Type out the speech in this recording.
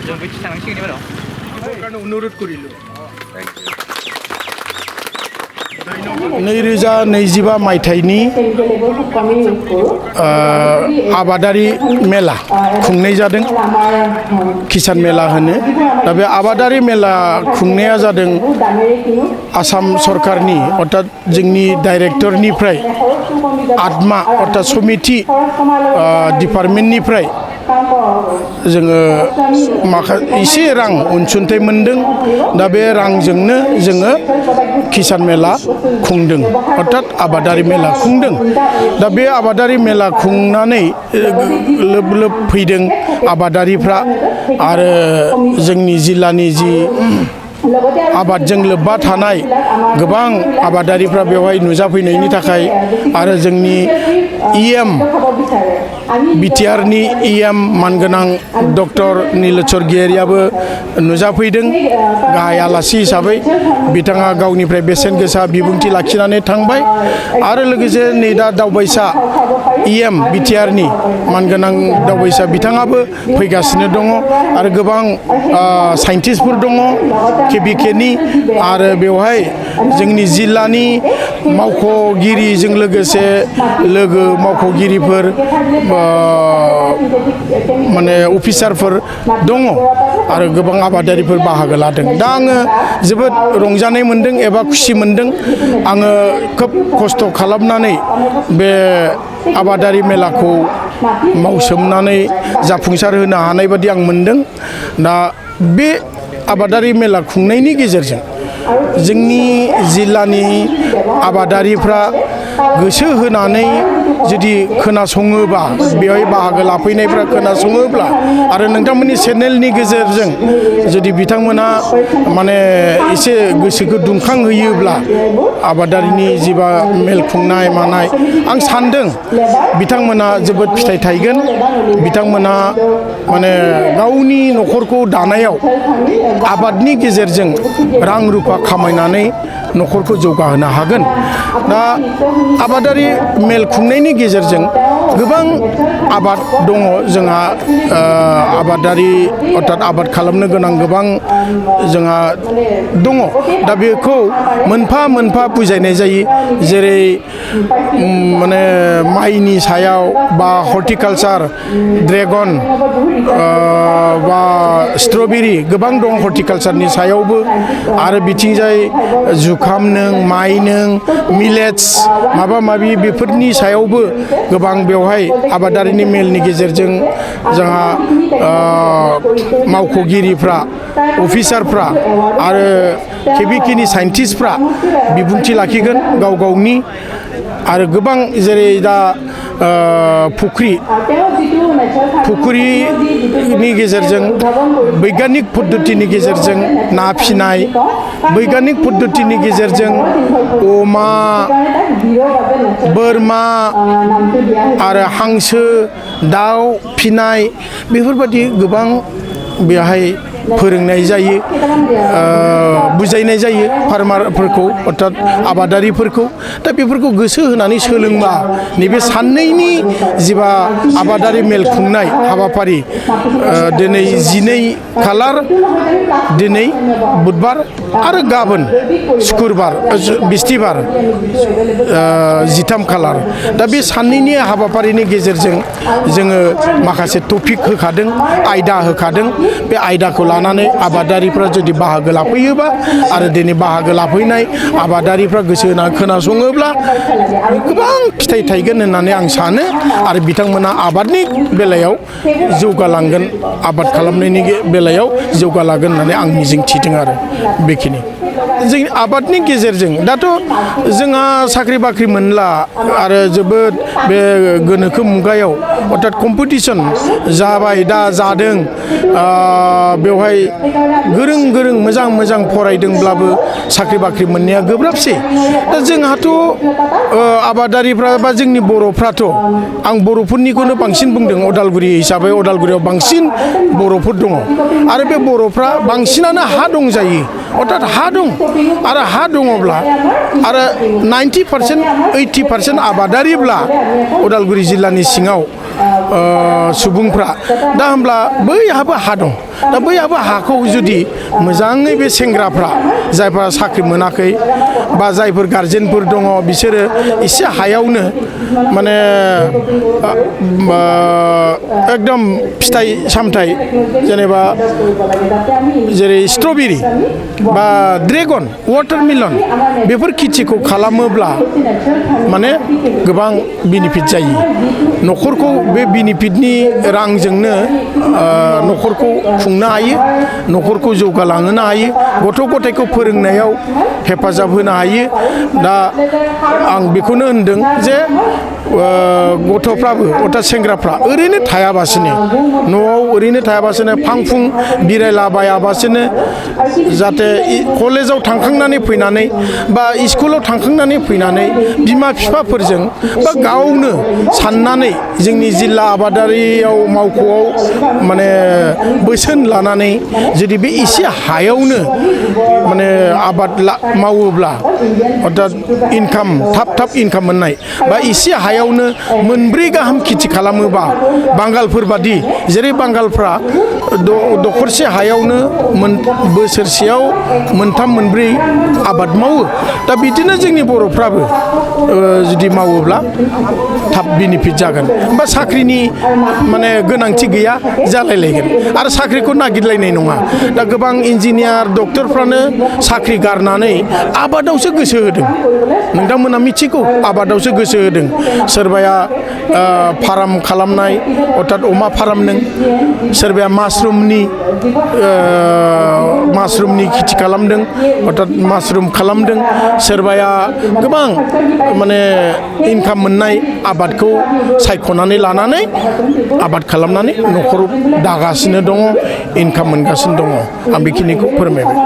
जों बैथि थांनांसिगोन एबाराव सरकारनो अनुरोध करिलु 2025 मायथाइनि आबादारि मेला खुंनाय जादों किसान मेला होनो दा बे आबादारि मेला खुंनाया जादों आसाम सरकारनि अर्थात जोंनि डाइरेक्टरनिफ्राय आत्मा अर्थात समिति डिपार्टमेन्टनिफ्राय जोङो एसे रां अनसुंथाइ मोनदों दा बे रांजोंनो जोङो किसान मेला खुंदों अर्थात आबादारि मेला खुंदों दा बे आबादारि मेला खुंनानै लोब लोब फैदों आबादारिफ्रा आरो जोंनि जिल्लानि जि आबादजों लोब्बा थानाय गोबां आबादारिफ्रा बेवहाय नुजाफैनायनि थाखाय आरो जोंनि इएम बिटिआरनि इएम मानगोनां डक्टर नीलेश्वर गियारियाबो नुजाफैदों गाहाय आलासि हिसाबै बिथाङा गावनिफ्राय बेसेन गोसा बिबुंथि लाखिनानै थांबाय आरो लोगोसे नै दा दावबायसा इएम बिटिआरनि मानगोनां दावबायसा बिथाङाबो फैगासिनो दङ आरो गोबां साइन्टिस्टफोर दङ केबिकेनि आरो बेवहाय जोंनि जिल्लानि मावख'गिरिजों लोगोसे लोगो मावख'गिरिफोर माने अफिसारफोर दङ आरो गोबां आबादारिफोर बाहागो लादों दा आङो जोबोद रंजानाय मोनदों एबा खुसि मोनदों आङो खोब खस्थ' खालामनानै बे आबादारि मेलाखौ मावसोमनानै जाफुंसार होनो हानाय बादि आं मोनदों दा बे आबादारि मेला खुंनायनि गेजेरजों जोंनि जिल्लानि आबादारिफ्रा गोसो होनानै जुदि खोनासङोबा बेवहाय बाहागो लाफैनायफ्रा खोनासङोब्ला आरो नोंथांमोननि चेनेलनि गेजेरजों जुदि बिथांमोना माने एसे गोसोखौ दुंखांहोयोब्ला आबादारिनि जिबा मेल खुंनाय मानाय आं सान्दों बिथांमोना जोबोद फिथाइ थायगोन बिथांमोना माने गावनि न'खरखौ दानायाव आबादनि गेजेरजों रां रुफा खामायनानै न'खरखौ जौगाहोनो हागोन दा आबादारि मेल खुंनायनि गेजेरजों गोबां आबाद दङ जोंहा आबादारि अर्थात आबाद खालामनो गोनां गोबां जोंहा दङ दा बेखौ मोनफा मोनफा बुजायनाय जायो जेरै माने माइनि सायाव बा हर्टिकालचार ड्रेगन बा स्ट्रबेरि गोबां दं हर्टिकालचारनि सायावबो आरो बिथिंजाय जुखाम नों माइ नों मिलेट्स माबा माबि बेफोरनि सायावबो गोबां बेवहाय आबादारिनि मेलनि गेजेरजों जोंहा मावख'गिरिफ्रा अफिसारफ्रा आरो केबिकेनि साइन्टिस्टफ्रा बिबुंथि लाखिगोन गाव गावनि आरो गोबां जेरै दा फुख्रिनि गेजेरजों बैग्यानिक पद्धतिनि गेजेरजों ना फिनाय बैग्यानिक पद्धतिनि गेजेरजों अमा बोरमा आरो हांसो दाउ फिनाय बेफोरबायदि गोबां बेहाय फोरोंनाय जायो बुजायनाय जायो फार्मारफोरखौ अर्थात आबादारिफोरखौ दा बेफोरखौ गोसो होनानै सोलोंबा नैबे साननैनि जिबा आबादारि मेल खुंनाय हाबाफारि दिनै 12 खालार दिनै बुधबार आरो गाबोन शुक्रबार बिस्तिबार 13 खालार दा बे साननैनि हाबाफारिनि गेजेरजों जोङो माखासे टपिक होखादों आयदा होखादों बे आयदाखौ लानानै आबादारिफ्रा जुदि बाहागो लाफैयोबा आरो दिनै बाहागो लाफैनाय आबादारिफ्रा गोसो होना खोनासङोब्ला गोबां फिथाइ थायगोन होननानै आं सानो आरो बिथांमोना आबादनि बेलायाव जौगालांगोन आबाद खालामनायनि बेलायाव जौगालांगोन होननानै आं मिजिंथिदों आरो बेखिनि जों आबादनि गेजेरजों दाथ' जोंहा साख्रि बाख्रि मोनला आरो जोबोद बे गोनोखो मुगायाव अर्थात कम्पिटिसन जाबाय दा जादों बेवहाय गोरों गोरों मोजां मोजां फरायदोंब्लाबो साख्रि बाख्रि मोननाया गोब्राबसै दा जोंहाथ' आबादारिफ्रा बा जोंनि बर'फ्राथ' आं बर'फोरनिखौनो बांसिन बुंदों उदालगुरि हिसाबै उदालगुरियाव बांसिन बर'फोर दङ आरो बे बर'फ्रा बांसिनानो हा दंजायो अर्थात हा दं आरो हा दङब्ला आरो 90% 80% आबादारिब्ला उदालगुरि जिल्लानि सिङाव सुबुंफ्रा दा होमब्ला बैहाबो हा दं दा बैहाबो हाखौ जुदि मोजाङै बे सेंग्राफ्रा जायफ्रा साख्रि मोनाखै बा जायफोर गारजेनफोर दङ बिसोरो एसे हायावनो माने एकदम फिथाइ सामथाइ जेनेबा जेरै स्ट्रबेरी बा ड्रेगन वाटारमेलन बेफोर खेथिखौ खालामोब्ला माने गोबां बेनिफिट जायो न'खरखौ बे बेनिफिटनि रांजोंनो न'खरखौ खुंनो हायो न'खरखौ जौगालांहोनो हायो गथ' गथायखौ फोरोंनायाव हेफाजाब होनो हायो दा आं बेखौनो होनदों जे गथ'फ्राबो अर्थात सेंग्राफ्रा ओरैनो थायाबासिनो न'आव ओरैनो थायाबासिनो फांफुं बेरायलाबायाबासिनो जाहाथे कलेजाव थांखांनानै फैनानै बा स्कुलाव थांखांनानै फैनानै बिमा बिफाफोरजों बा गावनो साननानै जोंनि जिल्ला आबादारियाव मावख'आव माने बोसोन लानानै जुदि बे एसे हायावनो माने आबाद मावोब्ला अर्थात इनकाम थाब इनकाम मोननाय बा एसे हायावनो मोनब्रै गाहाम खेथि खालामोबा बांगालफोर बादि जेरै बांगालफ्रा दखरसे हायावनो बोसोरसेयाव मोनथाम मोनब्रै आबाद मावो दा बिदिनो जोंनि बर'फ्राबो जुदि मावोब्ला थाब बेनिफिट जागोन बा साख्रिनि माने गोनांथि गैया जालायलायगोन आरो साख्रिखौ नागिरलायनाय नङा दा गोबां इन्जिनियार डक्टरफ्रानो साख्रि गारनानै आबादावसो गोसो होदों नोंथांमोना मिथिगौ आबादावसो गोसो होदों सोरबाया फार्म खालामनाय अर्थात अमा फार्म नों सोरबाया मासरुमनि खेथि खालामदों अर्थात मासरुम खालामदों सोरबाया गोबां माने इनकाम मोननाय आबादखौ सायख'नानै लानानै आबाद खालामनानै न'खर दागासिनो दङ इनकाम मोनगासिनो दङ आं बेखिनिखौ फोरमायबाय